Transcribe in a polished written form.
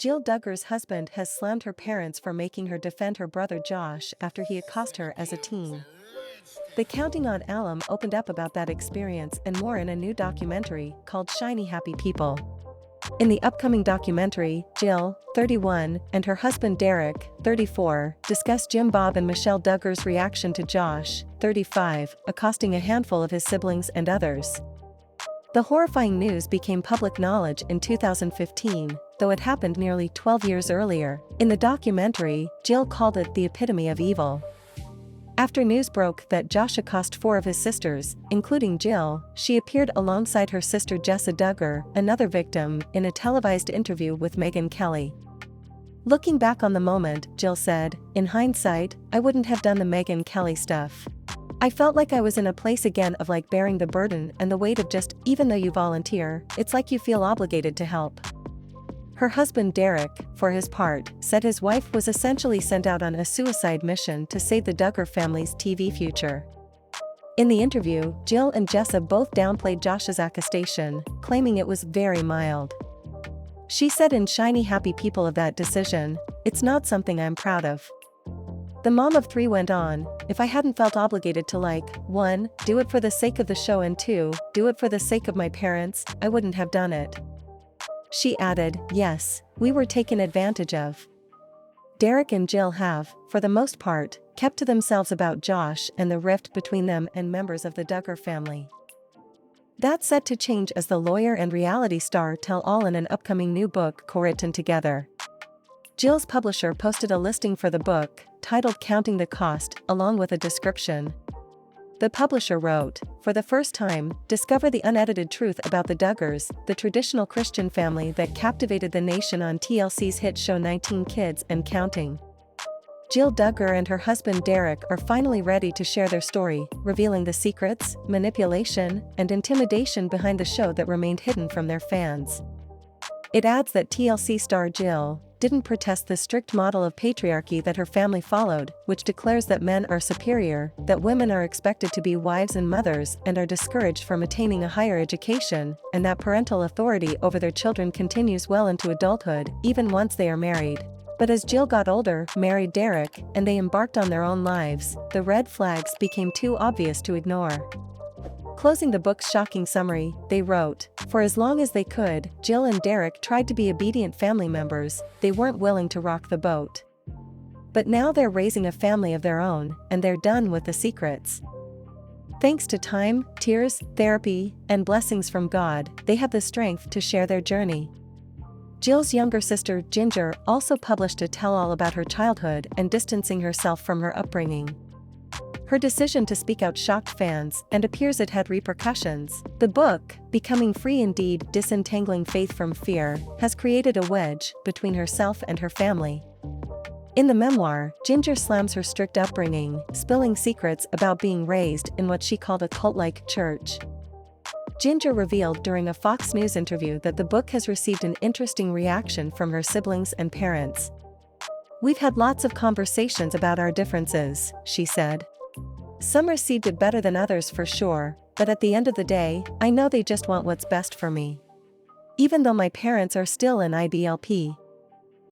Jill Duggar's husband has slammed her parents for making her defend her brother Josh after he accosted her as a teen. The Counting on Alum opened up about that experience and more in a new documentary called Shiny Happy People. In the upcoming documentary, Jill, 31, and her husband Derick, 34, discuss Jim Bob and Michelle Duggar's reaction to Josh, 35, accosting a handful of his siblings and others. The horrifying news became public knowledge in 2015, though it happened nearly 12 years earlier. In the documentary, Jill called it the epitome of evil. After news broke that Josh accosted 4 of his sisters, including Jill, she appeared alongside her sister Jessa Duggar, another victim, in a televised interview with Megyn Kelly. Looking back on the moment, Jill said, "In hindsight, I wouldn't have done the Megyn Kelly stuff. I felt like I was in a place again of like bearing the burden and the weight of just, even though you volunteer, it's like you feel obligated to help." Her husband Derick, for his part, said his wife was essentially sent out on a suicide mission to save the Duggar family's TV future. In the interview, Jill and Jessa both downplayed Josh's accostation, claiming it was very mild. She said in Shiny Happy People of that decision, "It's not something I'm proud of." The mom of 3 went on, "If I hadn't felt obligated to 1, do it for the sake of the show and 2, do it for the sake of my parents, I wouldn't have done it." She added, "Yes, we were taken advantage of." Derick and Jill have, for the most part, kept to themselves about Josh and the rift between them and members of the Duggar family. That's set to change as the lawyer and reality star tell all in an upcoming new book co-written together. Jill's publisher posted a listing for the book, titled Counting the Cost, along with a description. The publisher wrote, "For the first time, discover the unedited truth about the Duggars, the traditional Christian family that captivated the nation on TLC's hit show 19 Kids and Counting." Jill Duggar and her husband Derick are finally ready to share their story, revealing the secrets, manipulation, and intimidation behind the show that remained hidden from their fans. It adds that TLC star Jill didn't protest the strict model of patriarchy that her family followed, which declares that men are superior, that women are expected to be wives and mothers and are discouraged from attaining a higher education, and that parental authority over their children continues well into adulthood, even once they are married. But as Jill got older, married Derick, and they embarked on their own lives, the red flags became too obvious to ignore. Closing the book's shocking summary, they wrote, "For as long as they could, Jill and Derick tried to be obedient family members, they weren't willing to rock the boat. But now they're raising a family of their own, and they're done with the secrets. Thanks to time, tears, therapy, and blessings from God, they have the strength to share their journey." Jill's younger sister, Ginger, also published a tell-all about her childhood and distancing herself from her upbringing. Her decision to speak out shocked fans and appears it had repercussions. The book, Becoming Free Indeed: Disentangling Faith from Fear, has created a wedge between herself and her family. In the memoir, Ginger slams her strict upbringing, spilling secrets about being raised in what she called a cult-like church. Ginger revealed during a Fox News interview that the book has received an interesting reaction from her siblings and parents. "We've had lots of conversations about our differences," she said. "Some received it better than others for sure, but at the end of the day, I know they just want what's best for me. Even though my parents are still in IBLP."